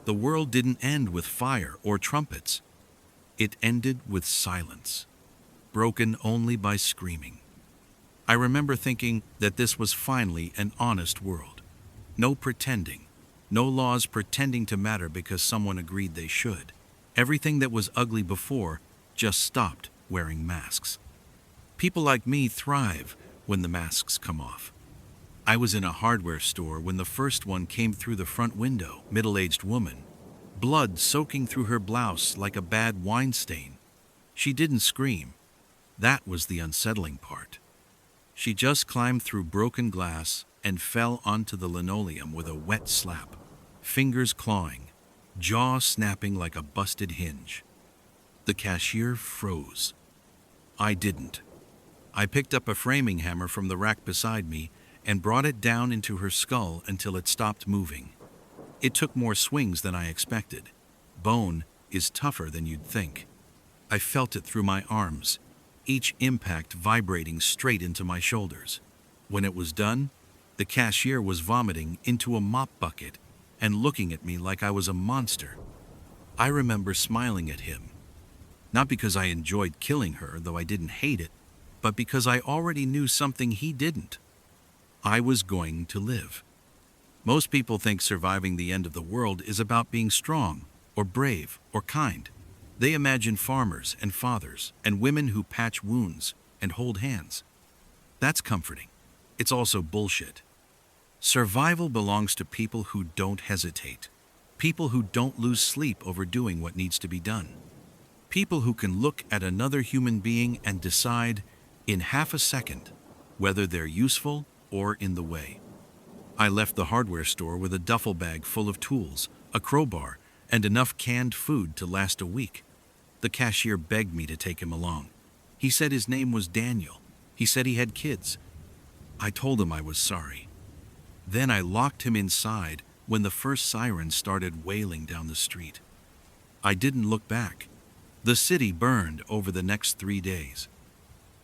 The world didn't end with fire or trumpets. It ended with silence, broken only by screaming. I remember thinking that this was finally an honest world. No pretending. No laws pretending to matter because someone agreed they should. Everything that was ugly before just stopped wearing masks. People like me thrive when the masks come off. I was in a hardware store when the first one came through the front window, middle-aged woman, blood soaking through her blouse like a bad wine stain. She didn't scream. That was the unsettling part. She just climbed through broken glass and fell onto the linoleum with a wet slap, fingers clawing, jaw snapping like a busted hinge. The cashier froze. I didn't. I picked up a framing hammer from the rack beside me and brought it down into her skull until it stopped moving. It took more swings than I expected. Bone is tougher than you'd think. I felt it through my arms, each impact vibrating straight into my shoulders. When it was done, the cashier was vomiting into a mop bucket and looking at me like I was a monster. I remember smiling at him, not because I enjoyed killing her, though I didn't hate it, but because I already knew something he didn't. I was going to live. Most people think surviving the end of the world is about being strong, or brave, or kind. They imagine farmers and fathers and women who patch wounds and hold hands. That's comforting. It's also bullshit. Survival belongs to people who don't hesitate. People who don't lose sleep over doing what needs to be done. People who can look at another human being and decide, in half a second, whether they're useful or in the way. I left the hardware store with a duffel bag full of tools, a crowbar, and enough canned food to last a week. The cashier begged me to take him along. He said his name was Daniel. He said he had kids. I told him I was sorry. Then I locked him inside when the first siren started wailing down the street. I didn't look back. The city burned over the next 3 days.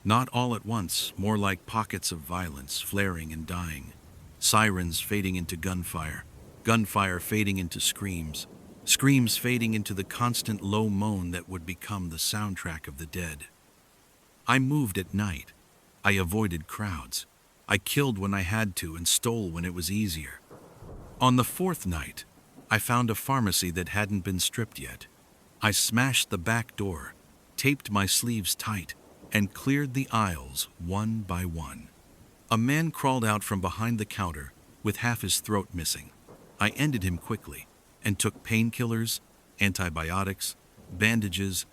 Not all at once, more like pockets of violence, flaring and dying. Sirens fading into gunfire, gunfire fading into screams, screams fading into the constant low moan that would become the soundtrack of the dead. I moved at night. I avoided crowds. I killed when I had to and stole when it was easier. On the 4th night, I found a pharmacy that hadn't been stripped yet. I smashed the back door, taped my sleeves tight, and cleared the aisles one by one. A man crawled out from behind the counter with half his throat missing. I ended him quickly and took painkillers, antibiotics, bandages.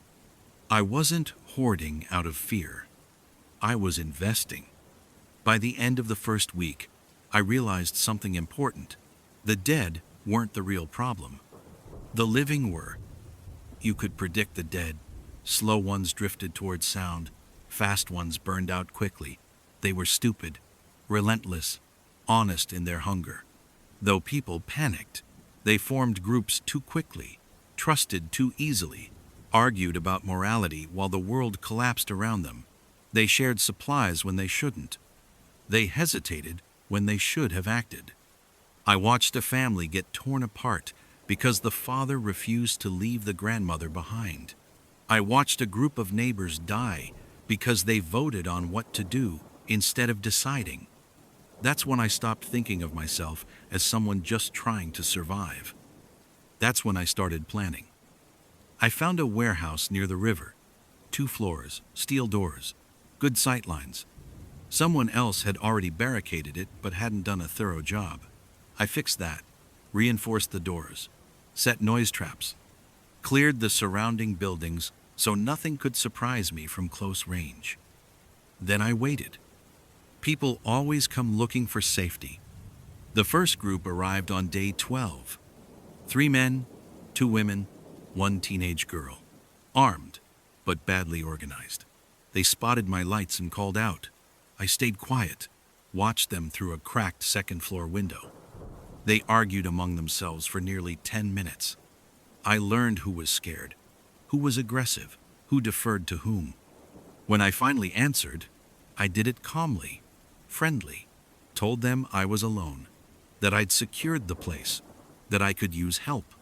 I wasn't hoarding out of fear. I was investing. By the end of the first week, I realized something important. The dead weren't the real problem. The living were. You could predict the dead. Slow ones drifted towards sound. Fast ones burned out quickly. They were stupid, relentless, honest in their hunger. Though people panicked, they formed groups too quickly, trusted too easily, argued about morality while the world collapsed around them. They shared supplies when they shouldn't. They hesitated when they should have acted. I watched a family get torn apart because the father refused to leave the grandmother behind. I watched a group of neighbors die because they voted on what to do instead of deciding. That's when I stopped thinking of myself as someone just trying to survive. That's when I started planning. I found a warehouse near the river. 2 floors, steel doors, good sight lines. Someone else had already barricaded it but hadn't done a thorough job. I fixed that, reinforced the doors, set noise traps, cleared the surrounding buildings so nothing could surprise me from close range. Then I waited. People always come looking for safety. The first group arrived on day 12. 3 men, 2 women, 1 teenage girl. Armed, but badly organized. They spotted my lights and called out. I stayed quiet, watched them through a cracked 2nd floor window. They argued among themselves for nearly 10 minutes. I learned who was scared, who was aggressive, who deferred to whom. When I finally answered, I did it calmly, friendly, told them I was alone, that I'd secured the place, that I could use help.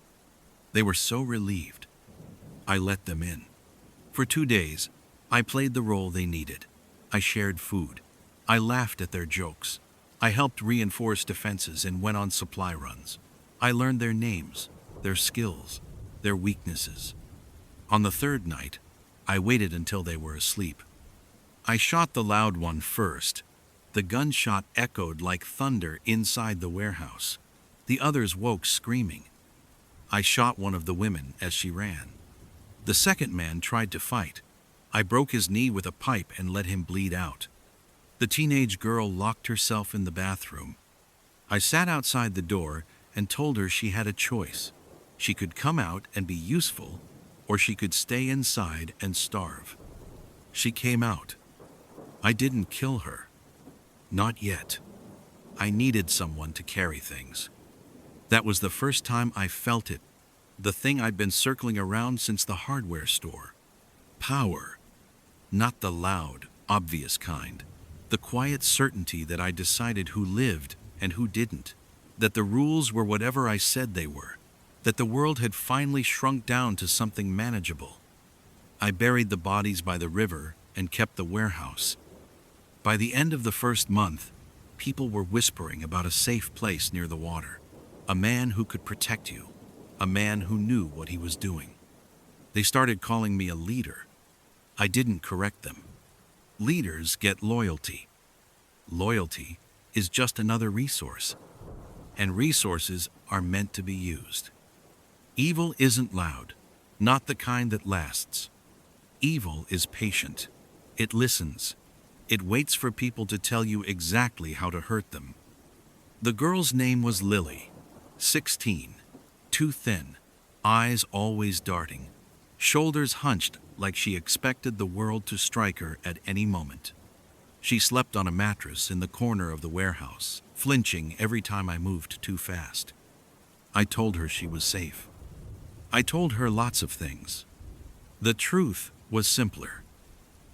They were so relieved. I let them in. For 2 days, I played the role they needed. I shared food. I laughed at their jokes. I helped reinforce defenses and went on supply runs. I learned their names, their skills, their weaknesses. On the third night, I waited until they were asleep. I shot the loud one first. The gunshot echoed like thunder inside the warehouse. The others woke screaming. I shot one of the women as she ran. The second man tried to fight. I broke his knee with a pipe and let him bleed out. The teenage girl locked herself in the bathroom. I sat outside the door and told her she had a choice. She could come out and be useful, or she could stay inside and starve. She came out. I didn't kill her. Not yet. I needed someone to carry things. That was the first time I felt it, the thing I'd been circling around since the hardware store. Power. Not the loud, obvious kind. The quiet certainty that I decided who lived and who didn't. That the rules were whatever I said they were. That the world had finally shrunk down to something manageable. I buried the bodies by the river and kept the warehouse. By the end of the first month, people were whispering about a safe place near the water. A man who could protect you. A man who knew what he was doing. They started calling me a leader. I didn't correct them. Leaders get loyalty. Loyalty is just another resource. And resources are meant to be used. Evil isn't loud, not the kind that lasts. Evil is patient. It listens. It waits for people to tell you exactly how to hurt them. The girl's name was Lily, 16, too thin, eyes always darting, shoulders hunched like she expected the world to strike her at any moment. She slept on a mattress in the corner of the warehouse, flinching every time I moved too fast. I told her she was safe. I told her lots of things. The truth was simpler.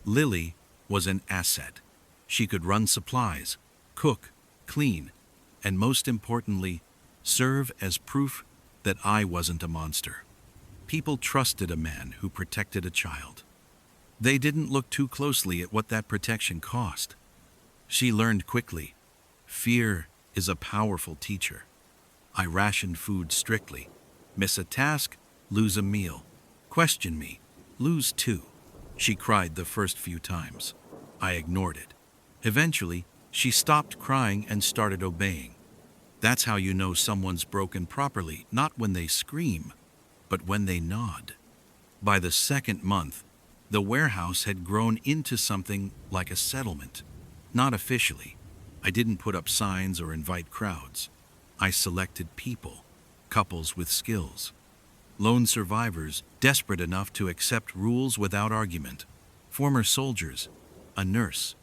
Lily was an asset. She could run supplies, cook, clean, and most importantly, serve as proof that I wasn't a monster. People trusted a man who protected a child. They didn't look too closely at what that protection cost. She learned quickly. Fear is a powerful teacher. I rationed food strictly. Miss a task, lose a meal. Question me, lose two. She cried the first few times. I ignored it. Eventually, she stopped crying and started obeying. That's how you know someone's broken properly, not when they scream, but when they nod. By the second month, the warehouse had grown into something like a settlement. Not officially. I didn't put up signs or invite crowds. I selected people, couples with skills. Lone survivors, desperate enough to accept rules without argument. Former soldiers, a nurse,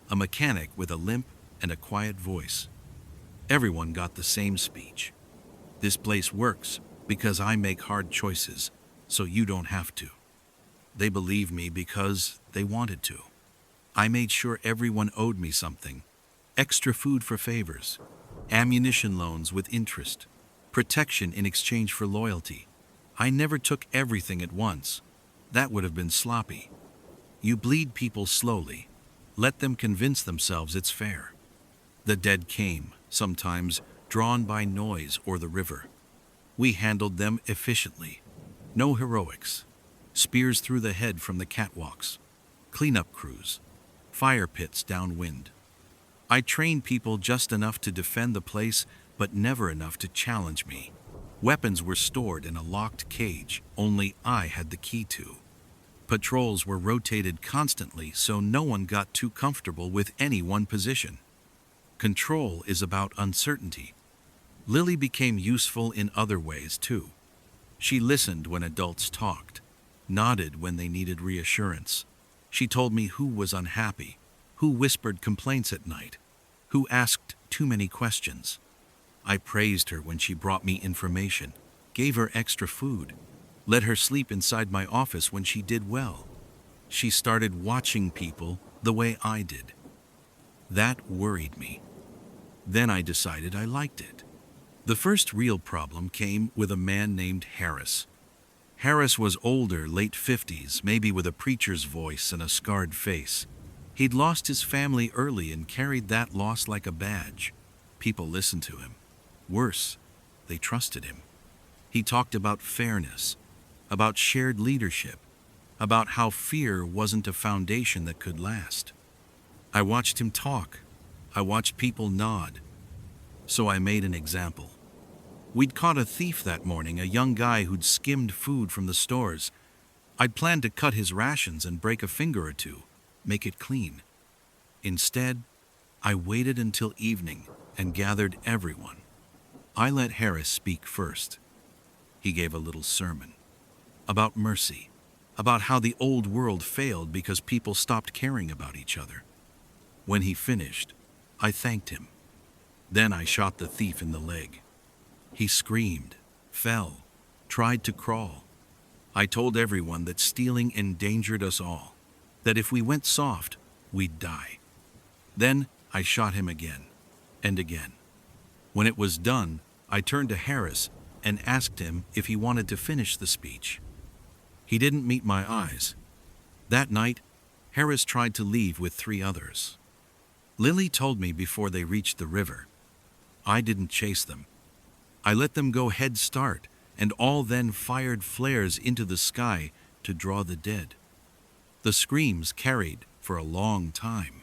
a mechanic with a limp and a quiet voice. Everyone got the same speech. This place works because I make hard choices, so you don't have to. They believe me because they wanted to. I made sure everyone owed me something. Extra food for favors, ammunition loans with interest, protection in exchange for loyalty. I never took everything at once. That would have been sloppy. You bleed people slowly. Let them convince themselves it's fair. The dead came, sometimes drawn by noise or the river. We handled them efficiently. No heroics. Spears through the head from the catwalks. Cleanup crews. Fire pits downwind. I trained people just enough to defend the place, but never enough to challenge me. Weapons were stored in a locked cage only I had the key to. Patrols were rotated constantly so no one got too comfortable with any one position. Control is about uncertainty. Lily became useful in other ways too. She listened when adults talked, nodded when they needed reassurance. She told me who was unhappy, who whispered complaints at night, who asked too many questions. I praised her when she brought me information, gave her extra food, let her sleep inside my office when she did well. She started watching people the way I did. That worried me. Then I decided I liked it. The first real problem came with a man named Harris. Harris was older, late 50s, maybe with a preacher's voice and a scarred face. He'd lost his family early and carried that loss like a badge. People listened to him. Worse, they trusted him. He talked about fairness, about shared leadership, about how fear wasn't a foundation that could last. I watched him talk. I watched people nod. So I made an example. We'd caught a thief that morning, a young guy who'd skimmed food from the stores. I'd planned to cut his rations and break a finger or two, make it clean. Instead, I waited until evening and gathered everyone. I let Harris speak first. He gave a little sermon about mercy, about how the old world failed because people stopped caring about each other. When he finished, I thanked him. Then I shot the thief in the leg. He screamed, fell, tried to crawl. I told everyone that stealing endangered us all, that if we went soft, we'd die. Then I shot him again, and again. When it was done, I turned to Harris and asked him if he wanted to finish the speech. He didn't meet my eyes. That night, Harris tried to leave with 3 others. Lily told me before they reached the river. I didn't chase them. I let them go head start, and all then fired flares into the sky to draw the dead. The screams carried for a long time.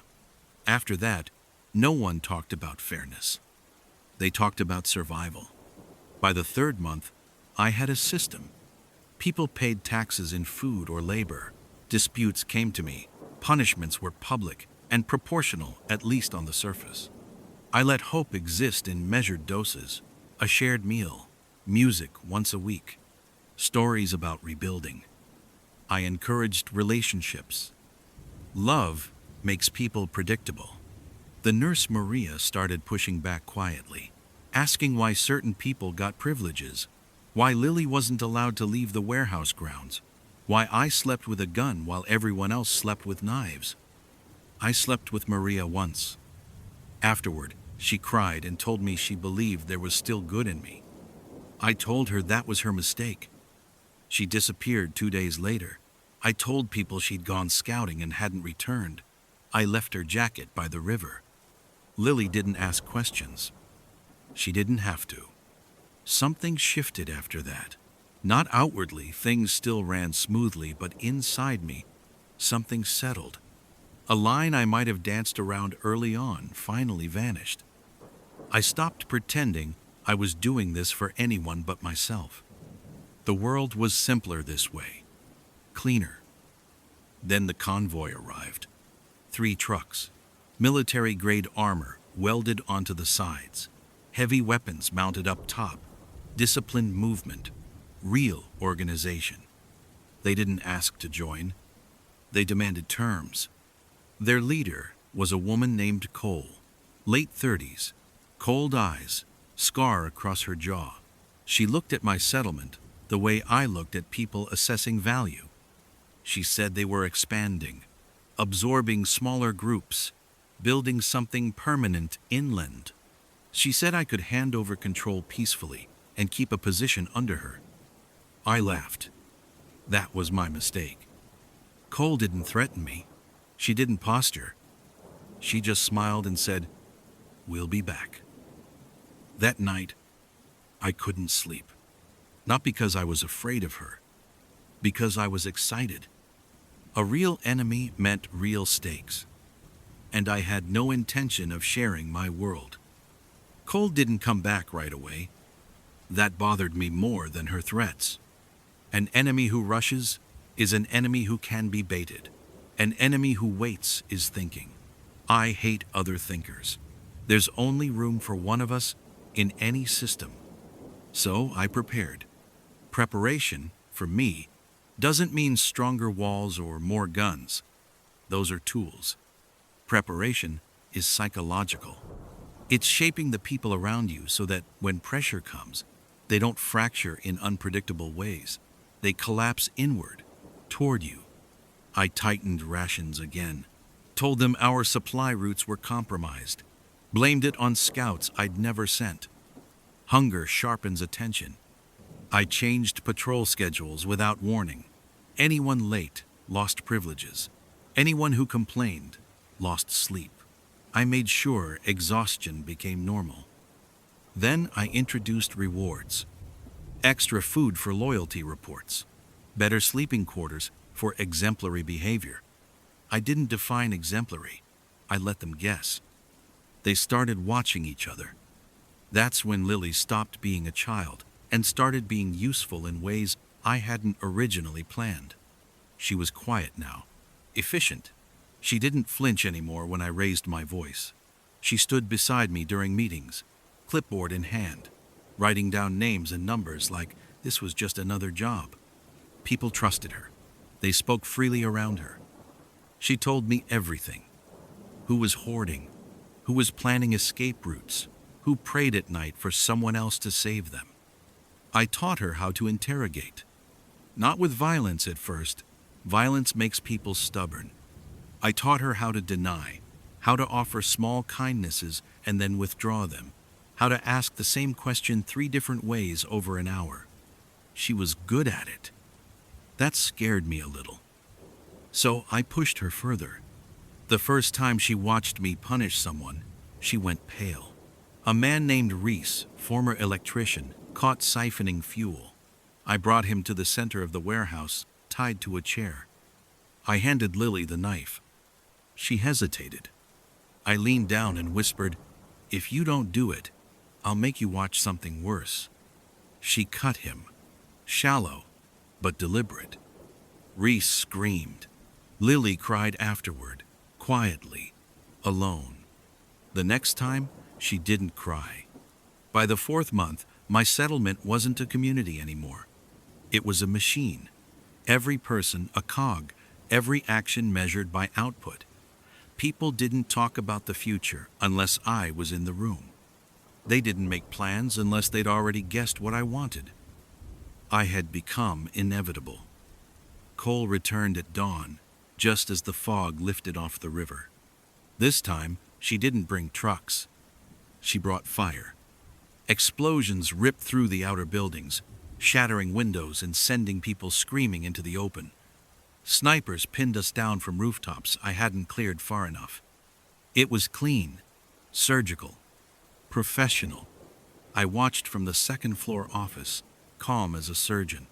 After that, no one talked about fairness. They talked about survival. By the 3rd month, I had a system. People paid taxes in food or labor. Disputes came to me. Punishments were public and proportional, at least on the surface. I let hope exist in measured doses. A shared meal, music once a week, stories about rebuilding. I encouraged relationships. Love makes people predictable. The nurse Maria started pushing back quietly, asking why certain people got privileges, why Lily wasn't allowed to leave the warehouse grounds, why I slept with a gun while everyone else slept with knives. I slept with Maria once. Afterward, she cried and told me she believed there was still good in me. I told her that was her mistake. She disappeared 2 days later. I told people she'd gone scouting and hadn't returned. I left her jacket by the river. Lily didn't ask questions. She didn't have to. Something shifted after that. Not outwardly, things still ran smoothly, but inside me, something settled. A line I might have danced around early on finally vanished. I stopped pretending I was doing this for anyone but myself. The world was simpler this way, cleaner. Then the convoy arrived. 3 trucks, military-grade armor welded onto the sides, heavy weapons mounted up top, disciplined movement, real organization. They didn't ask to join. They demanded terms. Their leader was a woman named Cole, late 30s, cold eyes, scar across her jaw. She looked at my settlement the way I looked at people assessing value. She said they were expanding, absorbing smaller groups, building something permanent inland. She said I could hand over control peacefully and keep a position under her. I laughed. That was my mistake. Cole didn't threaten me. She didn't posture. She just smiled and said, "We'll be back." That night, I couldn't sleep. Not because I was afraid of her, because I was excited. A real enemy meant real stakes, and I had no intention of sharing my world. Cole didn't come back right away. That bothered me more than her threats. An enemy who rushes is an enemy who can be baited. An enemy who waits is thinking. I hate other thinkers. There's only room for one of us in any system. So I prepared. Preparation, for me, doesn't mean stronger walls or more guns. Those are tools. Preparation is psychological. It's shaping the people around you so that when pressure comes, they don't fracture in unpredictable ways. They collapse inward, toward you. I tightened rations again, told them our supply routes were compromised, blamed it on scouts I'd never sent. Hunger sharpens attention. I changed patrol schedules without warning. Anyone late lost privileges. Anyone who complained lost sleep. I made sure exhaustion became normal. Then I introduced rewards. Extra food for loyalty reports. Better sleeping quarters for exemplary behavior. I didn't define exemplary. I let them guess. They started watching each other. That's when Lily stopped being a child and started being useful in ways I hadn't originally planned. She was quiet now, efficient. She didn't flinch anymore when I raised my voice. She stood beside me during meetings, clipboard in hand, writing down names and numbers like this was just another job. People trusted her. They spoke freely around her. She told me everything. Who was hoarding, who was planning escape routes, who prayed at night for someone else to save them. I taught her how to interrogate. Not with violence at first. Violence makes people stubborn. I taught her how to deny, how to offer small kindnesses and then withdraw them, how to ask the same question 3 different ways over an hour. She was good at it. That scared me a little. So I pushed her further. The first time she watched me punish someone, she went pale. A man named Reese, former electrician, caught siphoning fuel. I brought him to the center of the warehouse, tied to a chair. I handed Lily the knife. She hesitated. I leaned down and whispered, "If you don't do it, I'll make you watch something worse." She cut him. Shallow, but deliberate. Reese screamed. Lily cried afterward, quietly, alone. The next time, she didn't cry. By the 4th month, my settlement wasn't a community anymore. It was a machine. Every person a cog, every action measured by output. People didn't talk about the future unless I was in the room. They didn't make plans unless they'd already guessed what I wanted. I had become inevitable. Cole returned at dawn, just as the fog lifted off the river. This time, she didn't bring trucks. She brought fire. Explosions ripped through the outer buildings, shattering windows and sending people screaming into the open. Snipers pinned us down from rooftops I hadn't cleared far enough. It was clean, surgical, professional. I watched from the 2nd-floor office, calm as a surgeon.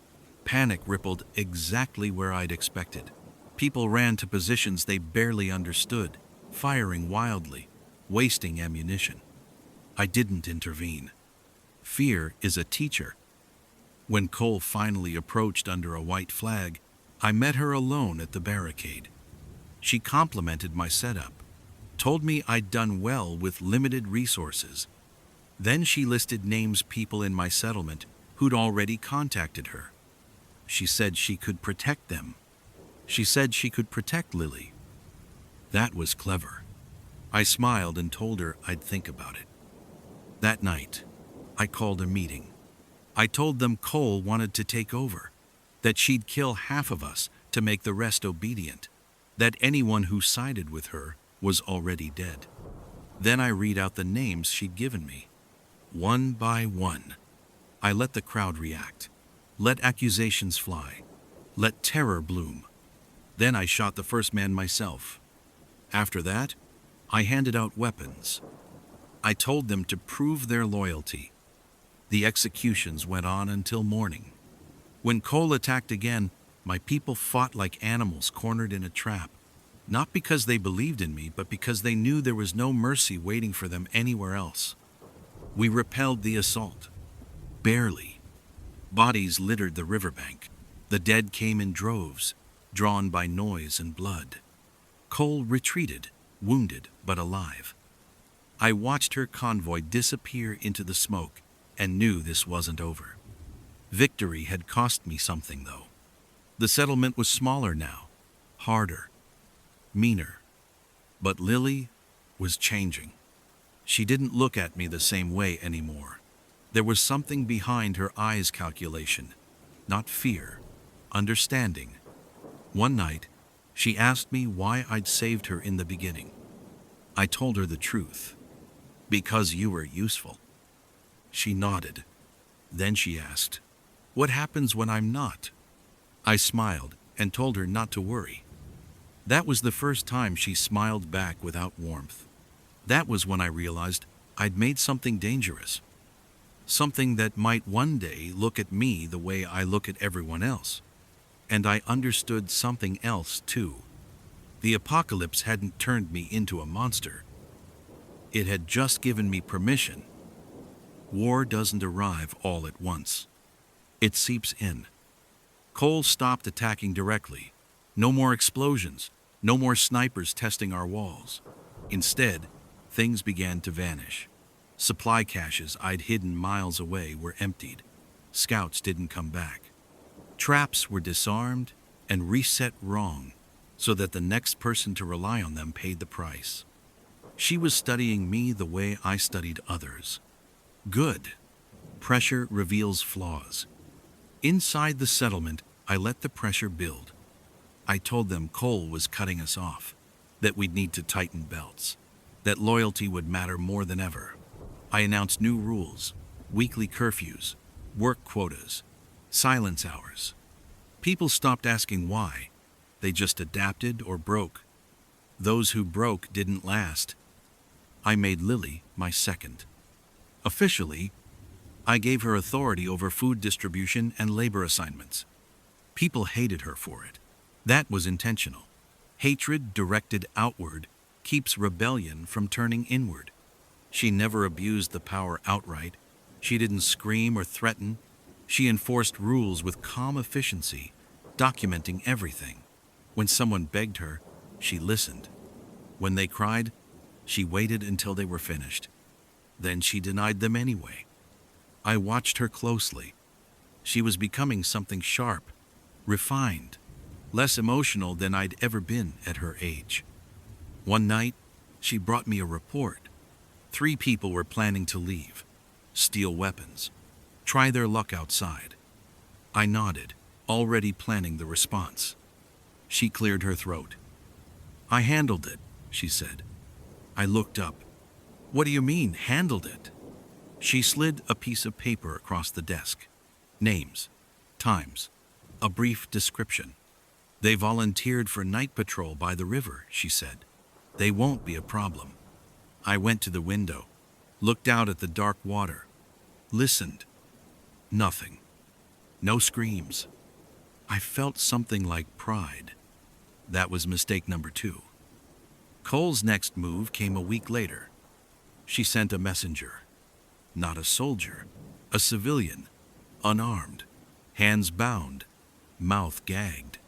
Panic rippled exactly where I'd expected. People ran to positions they barely understood, firing wildly, wasting ammunition. I didn't intervene. Fear is a teacher. When Cole finally approached under a white flag, I met her alone at the barricade. She complimented my setup, told me I'd done well with limited resources. Then she listed names people in my settlement who'd already contacted her. She said she could protect them. She said she could protect Lily. That was clever. I smiled and told her I'd think about it. That night, I called a meeting. I told them Cole wanted to take over, that she'd kill half of us to make the rest obedient, that anyone who sided with her was already dead. Then I read out the names she'd given me. One by one. I let the crowd react. Let accusations fly. Let terror bloom. Then I shot the first man myself. After that, I handed out weapons. I told them to prove their loyalty. The executions went on until morning. When Cole attacked again, my people fought like animals cornered in a trap. Not because they believed in me, but because they knew there was no mercy waiting for them anywhere else. We repelled the assault. Barely. Bodies littered the riverbank. The dead came in droves, drawn by noise and blood. Cole retreated, wounded but alive. I watched her convoy disappear into the smoke and knew this wasn't over. Victory had cost me something, though. The settlement was smaller now, harder, meaner. But Lily was changing. She didn't look at me the same way anymore. There was something behind her eyes' calculation, not fear, understanding. One night, she asked me why I'd saved her in the beginning. I told her the truth. Because you were useful. She nodded. Then she asked, What happens when I'm not? I smiled and told her not to worry. That was the first time she smiled back without warmth. That was when I realized I'd made something dangerous. Something that might one day look at me the way I look at everyone else. And I understood something else too. The apocalypse hadn't turned me into a monster. It had just given me permission. War doesn't arrive all at once. It seeps in. Cole stopped attacking directly. No more explosions. No more snipers testing our walls. Instead, things began to vanish. Supply caches I'd hidden miles away were emptied. Scouts didn't come back. Traps were disarmed and reset wrong, so that the next person to rely on them paid the price. She was studying me the way I studied others. Good. Pressure reveals flaws. Inside the settlement, I let the pressure build. I told them Cole was cutting us off, that we'd need to tighten belts, that loyalty would matter more than ever. I announced new rules, weekly curfews, work quotas, silence hours. People stopped asking why. They just adapted or broke. Those who broke didn't last. I made Lily my second. Officially, I gave her authority over food distribution and labor assignments. People hated her for it. That was intentional. Hatred directed outward keeps rebellion from turning inward. She never abused the power outright. She didn't scream or threaten. She enforced rules with calm efficiency, documenting everything. When someone begged her, she listened. When they cried, she waited until they were finished. Then she denied them anyway. I watched her closely. She was becoming something sharp, refined, less emotional than I'd ever been at her age. One night, she brought me a report. 3 people were planning to leave, steal weapons, try their luck outside. I nodded, already planning the response. She cleared her throat. I handled it, she said. I looked up. What do you mean, handled it? She slid a piece of paper across the desk. Names, times, a brief description. They volunteered for night patrol by the river, she said. They won't be a problem. I went to the window, looked out at the dark water, listened. Nothing. No screams. I felt something like pride. That was mistake number 2. Cole's next move came a week later. She sent a messenger. Not a soldier, a civilian, unarmed, hands bound, mouth gagged.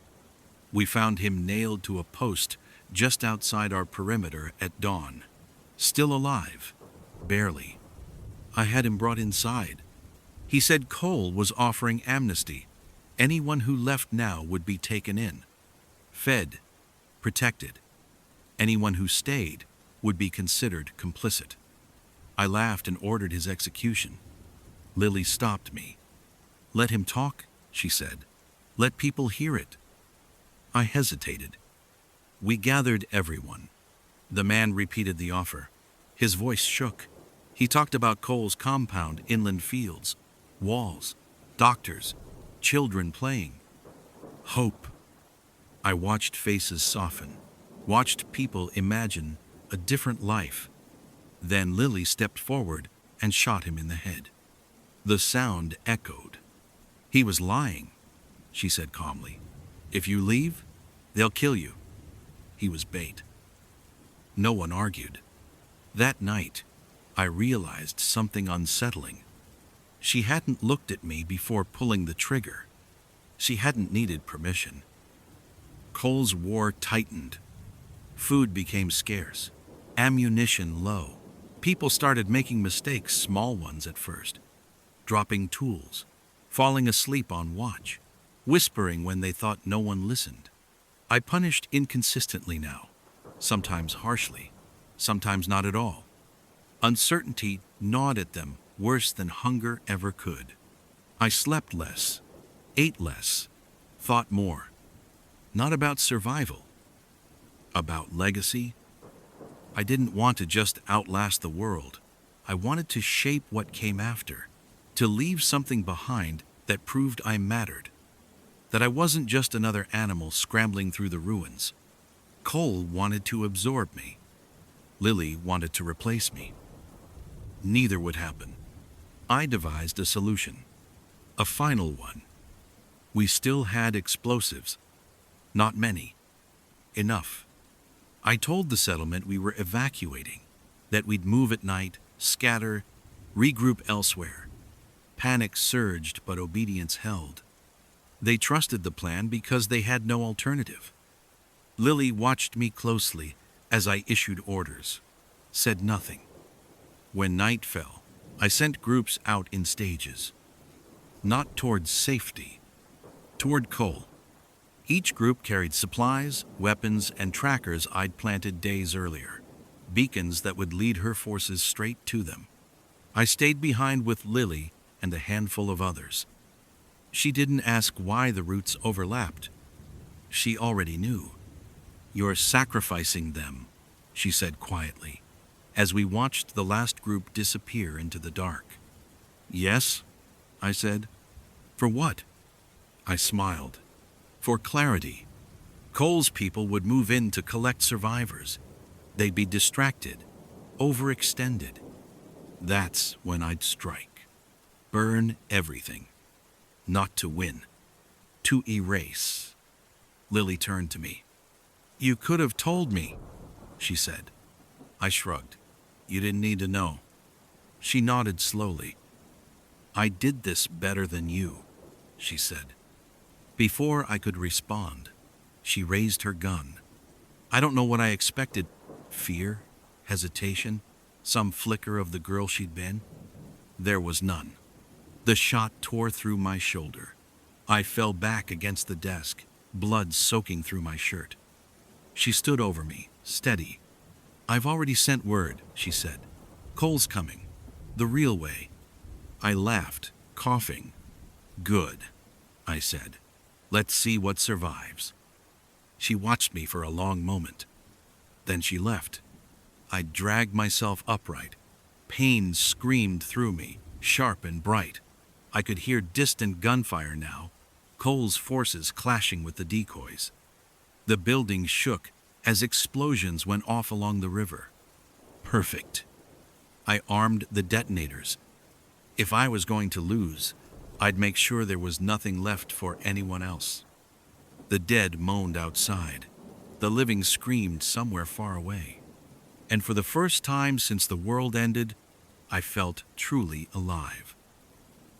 We found him nailed to a post just outside our perimeter at dawn. Still alive, barely. I had him brought inside. He said Cole was offering amnesty. Anyone who left now would be taken in, fed, protected. Anyone who stayed would be considered complicit. I laughed and ordered his execution. Lily stopped me. Let him talk, she said. Let people hear it. I hesitated. We gathered everyone. The man repeated the offer. His voice shook. He talked about Cole's compound, inland fields, walls, doctors, children playing. Hope. I watched faces soften, watched people imagine a different life. Then Lily stepped forward and shot him in the head. The sound echoed. He was lying, she said calmly. If you leave, they'll kill you. He was bait. No one argued. That night, I realized something unsettling. She hadn't looked at me before pulling the trigger. She hadn't needed permission. Cole's war tightened. Food became scarce. Ammunition low. People started making mistakes, small ones at first. Dropping tools. Falling asleep on watch. Whispering when they thought no one listened. I punished inconsistently now. Sometimes harshly. Sometimes not at all. Uncertainty gnawed at them worse than hunger ever could. I slept less, ate less, thought more. Not about survival. About legacy. I didn't want to just outlast the world. I wanted to shape what came after, to leave something behind that proved I mattered, that I wasn't just another animal scrambling through the ruins. Cole wanted to absorb me. Lily wanted to replace me. Neither would happen. I devised a solution. A final one. We still had explosives. Not many. Enough. I told the settlement we were evacuating, that we'd move at night, scatter, regroup elsewhere. Panic surged, but obedience held. They trusted the plan because they had no alternative. Lily watched me closely as I issued orders, said nothing. When night fell, I sent groups out in stages. Not towards safety, toward Cole. Each group carried supplies, weapons, and trackers I'd planted days earlier, beacons that would lead her forces straight to them. I stayed behind with Lily and a handful of others. She didn't ask why the routes overlapped. She already knew. "You're sacrificing them," she said quietly, as we watched the last group disappear into the dark. "Yes," I said. "For what?" I smiled. "For clarity. Cole's people would move in to collect survivors. They'd be distracted, overextended. That's when I'd strike. Burn everything. Not to win. To erase." Lily turned to me. "You could have told me," she said. I shrugged. "You didn't need to know." She nodded slowly. "I did this better than you," she said. Before I could respond, she raised her gun. I don't know what I expected. Fear? Hesitation? Some flicker of the girl she'd been? There was none. The shot tore through my shoulder. I fell back against the desk, blood soaking through my shirt. She stood over me, steady. "I've already sent word," she said. "Cole's coming. The real way." I laughed, coughing. "Good," I said. "Let's see what survives." She watched me for a long moment. Then she left. I dragged myself upright. Pain screamed through me, sharp and bright. I could hear distant gunfire now, Cole's forces clashing with the decoys. The building shook as explosions went off along the river. Perfect. I armed the detonators. If I was going to lose, I'd make sure there was nothing left for anyone else. The dead moaned outside. The living screamed somewhere far away. And for the first time since the world ended, I felt truly alive.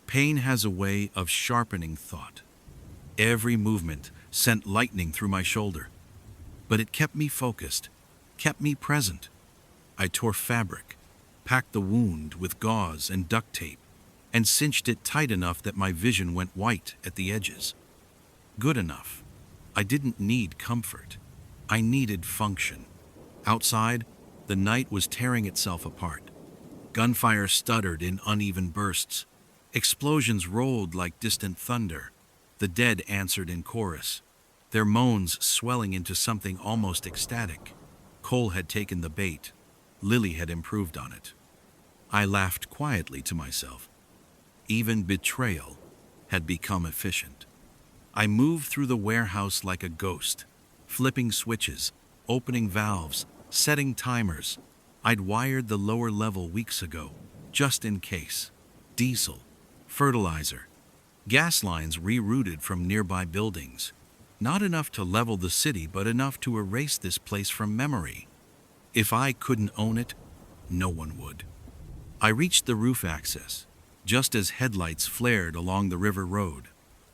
Pain has a way of sharpening thought. Every movement sent lightning through my shoulder. But it kept me focused, kept me present. I tore fabric, packed the wound with gauze and duct tape, and cinched it tight enough that my vision went white at the edges. Good enough. I didn't need comfort. I needed function. Outside, the night was tearing itself apart. Gunfire stuttered in uneven bursts. Explosions rolled like distant thunder. The dead answered in chorus, their moans swelling into something almost ecstatic. Cole had taken the bait. Lily had improved on it. I laughed quietly to myself. Even betrayal had become efficient. I moved through the warehouse like a ghost, flipping switches, opening valves, setting timers. I'd wired the lower level weeks ago, just in case. Diesel, fertilizer, gas lines rerouted from nearby buildings. Not enough to level the city, but enough to erase this place from memory. If I couldn't own it, no one would. I reached the roof access, just as headlights flared along the river road.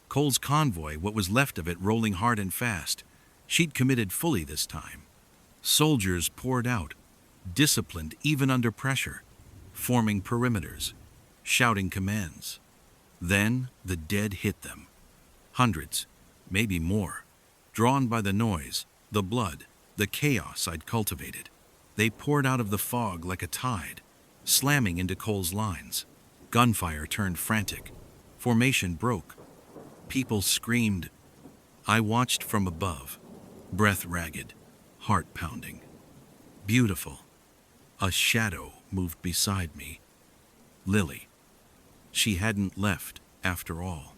Cole's convoy, what was left of it, rolling hard and fast. She'd committed fully this time. Soldiers poured out, disciplined even under pressure, forming perimeters, shouting commands. Then the dead hit them. Hundreds, maybe more, drawn by the noise, the blood, the chaos I'd cultivated. They poured out of the fog like a tide, slamming into Cole's lines. Gunfire turned frantic. Formation broke. People screamed. I watched from above, breath ragged, heart pounding. Beautiful. A shadow moved beside me. Lily. She hadn't left after all.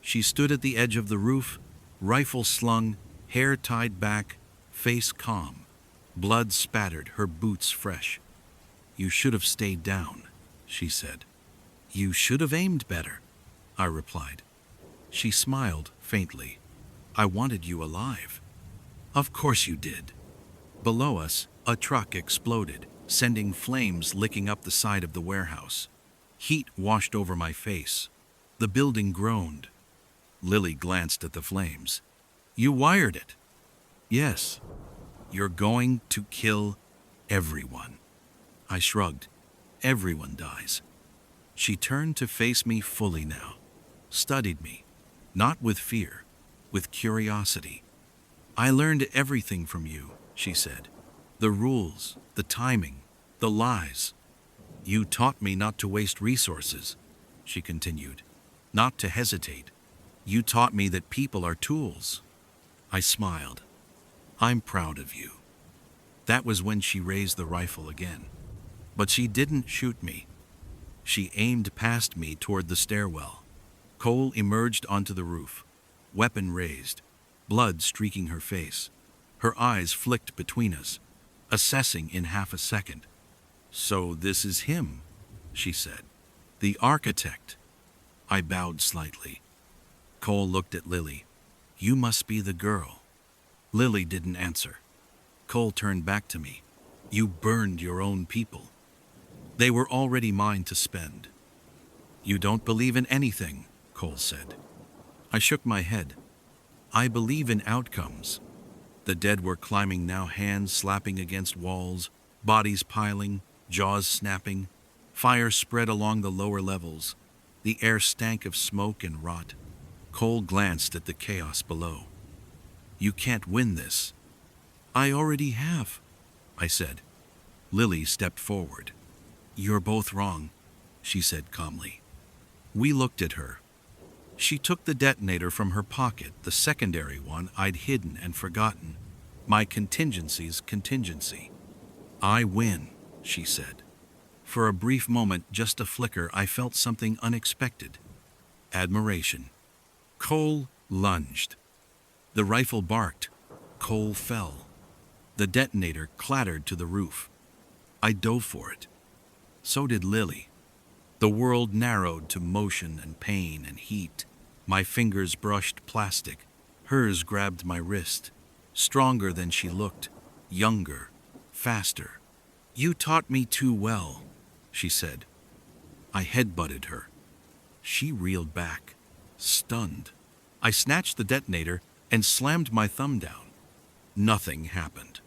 She stood at the edge of the roof, rifle slung, hair tied back, face calm. Blood spattered, her boots fresh. "You should have stayed down," she said. "You should have aimed better," I replied. She smiled faintly. "I wanted you alive." "Of course you did." Below us, a truck exploded, sending flames licking up the side of the warehouse. Heat washed over my face. The building groaned. Lily glanced at the flames. "You wired it." "Yes." "You're going to kill everyone." I shrugged. "Everyone dies." She turned to face me fully now, studied me, not with fear, with curiosity. "I learned everything from you," she said. "The rules, the timing, the lies. You taught me not to waste resources," she continued, "not to hesitate. You taught me that people are tools." I smiled. "I'm proud of you." That was when she raised the rifle again. But she didn't shoot me. She aimed past me toward the stairwell. Cole emerged onto the roof, weapon raised, blood streaking her face. Her eyes flicked between us, assessing in half a second. "So this is him," she said. "The architect." I bowed slightly. Cole looked at Lily. "You must be the girl." Lily didn't answer. Cole turned back to me. "You burned your own people. They were already mine to spend." "You don't believe in anything," Cole said. I shook my head. "I believe in outcomes." The dead were climbing now, hands slapping against walls, bodies piling, jaws snapping. Fire spread along the lower levels. The air stank of smoke and rot. Cole glanced at the chaos below. "You can't win this." "I already have," I said. Lily stepped forward. "You're both wrong," she said calmly. We looked at her. She took the detonator from her pocket, the secondary one I'd hidden and forgotten. "My contingency's contingency." "I win," she said. For a brief moment, just a flicker, I felt something unexpected. Admiration. Cole lunged. The rifle barked. Cole fell. The detonator clattered to the roof. I dove for it. So did Lily. The world narrowed to motion and pain and heat. My fingers brushed plastic. Hers grabbed my wrist. Stronger than she looked. Younger. Faster. "You taught me too well," she said. I headbutted her. She reeled back, stunned. I snatched the detonator and slammed my thumb down. Nothing happened.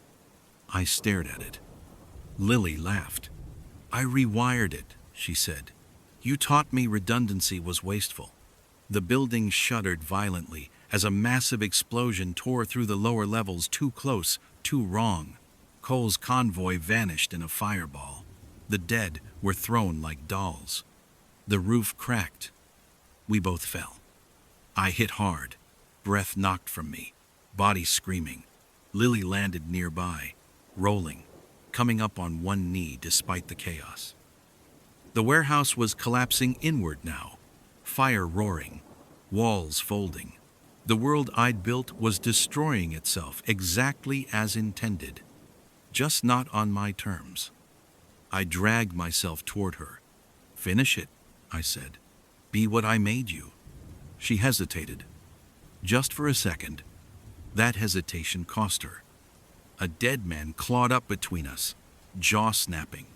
I stared at it. Lily laughed. "I rewired it," she said. "You taught me redundancy was wasteful." The building shuddered violently as a massive explosion tore through the lower levels, too close, too wrong. Cole's convoy vanished in a fireball. The dead were thrown like dolls. The roof cracked. We both fell. I hit hard. Breath knocked from me. Body screaming. Lily landed nearby, rolling, coming up on one knee despite the chaos. The warehouse was collapsing inward now. Fire roaring. Walls folding. The world I'd built was destroying itself exactly as intended. Just not on my terms. I dragged myself toward her. "Finish it," I said. "Be what I made you." She hesitated. Just for a second. That hesitation cost her. A dead man clawed up between us, jaw snapping.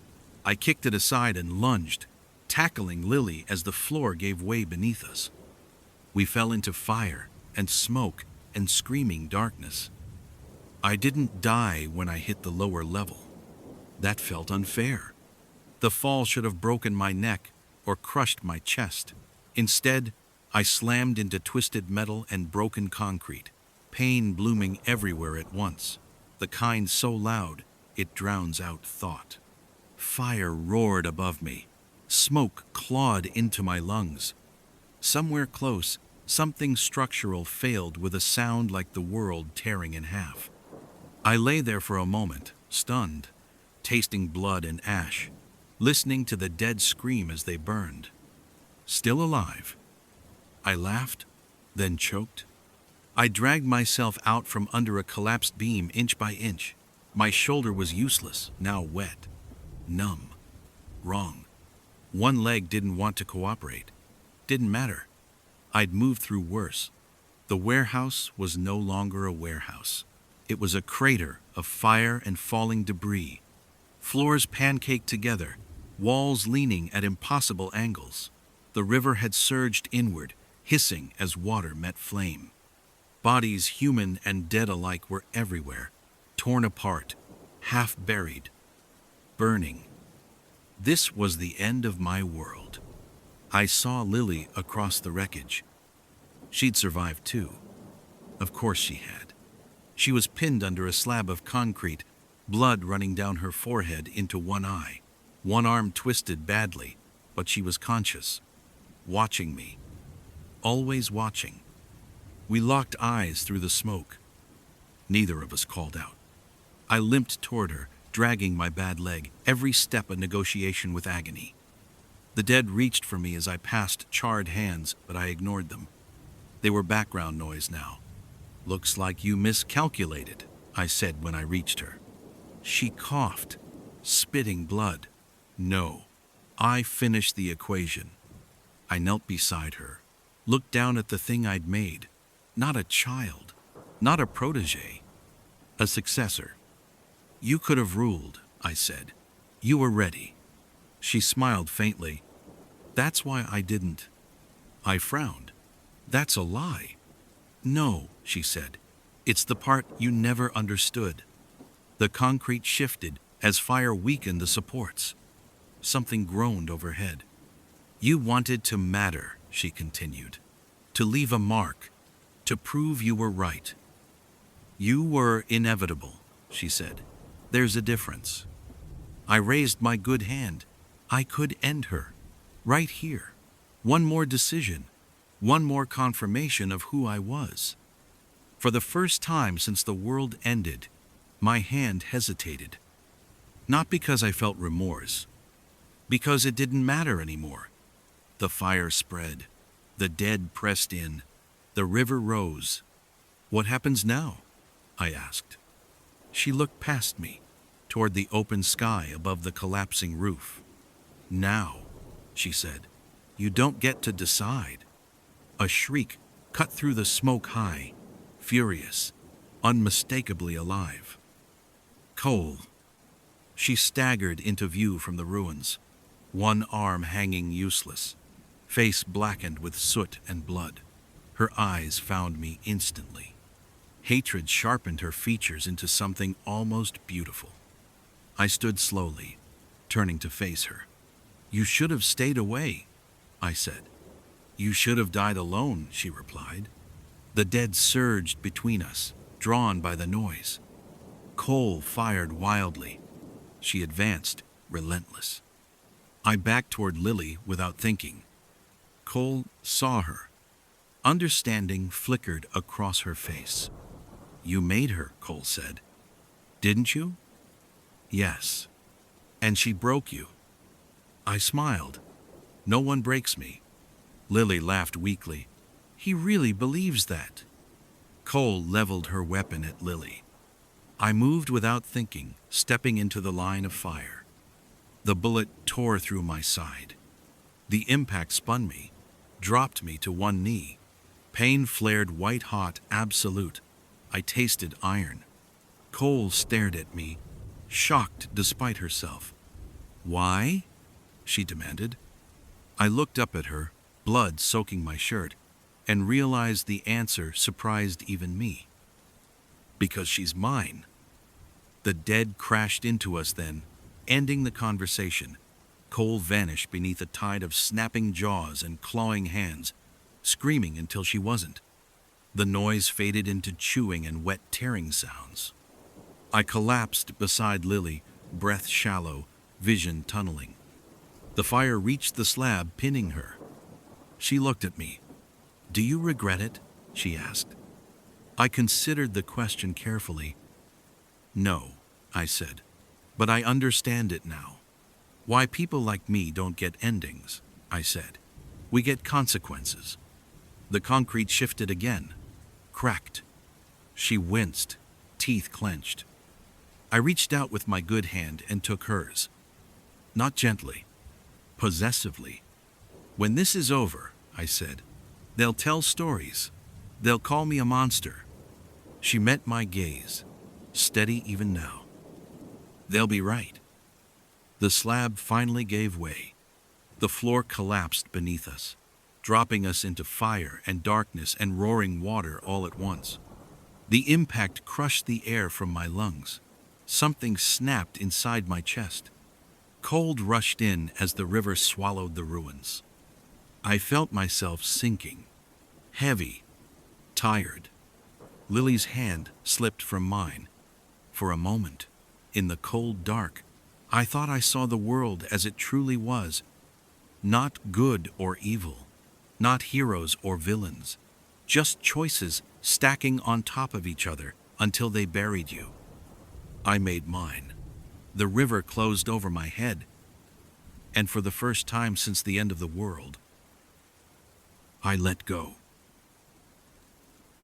I kicked it aside and lunged, tackling Lily as the floor gave way beneath us. We fell into fire and smoke and screaming darkness. I didn't die when I hit the lower level. That felt unfair. The fall should have broken my neck or crushed my chest. Instead, I slammed into twisted metal and broken concrete, pain blooming everywhere at once, the kind so loud it drowns out thought. Fire roared above me. Smoke clawed into my lungs. Somewhere close, something structural failed with a sound like the world tearing in half. I lay there for a moment, stunned, tasting blood and ash, listening to the dead scream as they burned. Still alive. I laughed, then choked. I dragged myself out from under a collapsed beam inch by inch. My shoulder was useless, now wet, numb, wrong. One leg didn't want to cooperate. Didn't matter. I'd moved through worse. The warehouse was no longer a warehouse. It was a crater of fire and falling debris. Floors pancaked together, walls leaning at impossible angles. The river had surged inward, hissing as water met flame. Bodies, human and dead alike, were everywhere, torn apart, half buried, burning. This was the end of my world. I saw Lily across the wreckage. She'd survived too. Of course she had. She was pinned under a slab of concrete, blood running down her forehead into one eye. One arm twisted badly, but she was conscious, watching me. Always watching. We locked eyes through the smoke. Neither of us called out. I limped toward her, dragging my bad leg, every step a negotiation with agony. The dead reached for me as I passed charred hands, but I ignored them. They were background noise now. "Looks like you miscalculated," I said when I reached her. She coughed, spitting blood. No, I finished the equation. I knelt beside her, looked down at the thing I'd made. Not a child, not a protege, a successor. "You could have ruled," I said. "You were ready." She smiled faintly. "That's why I didn't." I frowned. "That's a lie." "No," she said. "It's the part you never understood." The concrete shifted as fire weakened the supports. Something groaned overhead. "You wanted to matter," she continued. "To leave a mark. To prove you were right." "You were inevitable," she said. "There's a difference." I raised my good hand. I could end her. Right here. One more decision. One more confirmation of who I was. For the first time since the world ended, my hand hesitated. Not because I felt remorse. Because it didn't matter anymore. The fire spread. The dead pressed in. The river rose. "What happens now?" I asked. She looked past me, toward the open sky above the collapsing roof. "Now," she said, "you don't get to decide." A shriek cut through the smoke high, furious, unmistakably alive. "Cole." She staggered into view from the ruins, one arm hanging useless, face blackened with soot and blood. Her eyes found me instantly. Hatred sharpened her features into something almost beautiful. I stood slowly, turning to face her. "You should have stayed away," I said. "You should have died alone," she replied. The dead surged between us, drawn by the noise. Cole fired wildly. She advanced, relentless. I backed toward Lily without thinking. Cole saw her. Understanding flickered across her face. "You made her," Cole said. "Didn't you?" "Yes." "And she broke you." I smiled. "No one breaks me." Lily laughed weakly. "He really believes that." Cole leveled her weapon at Lily. I moved without thinking, stepping into the line of fire. The bullet tore through my side. The impact spun me, dropped me to one knee. Pain flared white-hot, absolute. I tasted iron. Cole stared at me, shocked despite herself. "Why?" she demanded. I looked up at her, blood soaking my shirt, and realized the answer surprised even me. "Because she's mine." The dead crashed into us then, ending the conversation. Cole vanished beneath a tide of snapping jaws and clawing hands, screaming until she wasn't. The noise faded into chewing and wet tearing sounds. I collapsed beside Lily, breath shallow, vision tunneling. The fire reached the slab, pinning her. She looked at me. "Do you regret it?" she asked. I considered the question carefully. "No," I said, "but I understand it now. Why people like me don't get endings," I said. "We get consequences." The concrete shifted again, cracked. She winced, teeth clenched. I reached out with my good hand and took hers. Not gently, possessively. "When this is over," I said, "they'll tell stories. They'll call me a monster." She met my gaze, steady even now. "They'll be right." The slab finally gave way. The floor collapsed beneath us, dropping us into fire and darkness and roaring water all at once. The impact crushed the air from my lungs. Something snapped inside my chest. Cold rushed in as the river swallowed the ruins. I felt myself sinking, heavy, tired. Lily's hand slipped from mine. For a moment, in the cold dark, I thought I saw the world as it truly was. Not good or evil, not heroes or villains, just choices stacking on top of each other until they buried you. I made mine. The river closed over my head, and for the first time since the end of the world, I let go.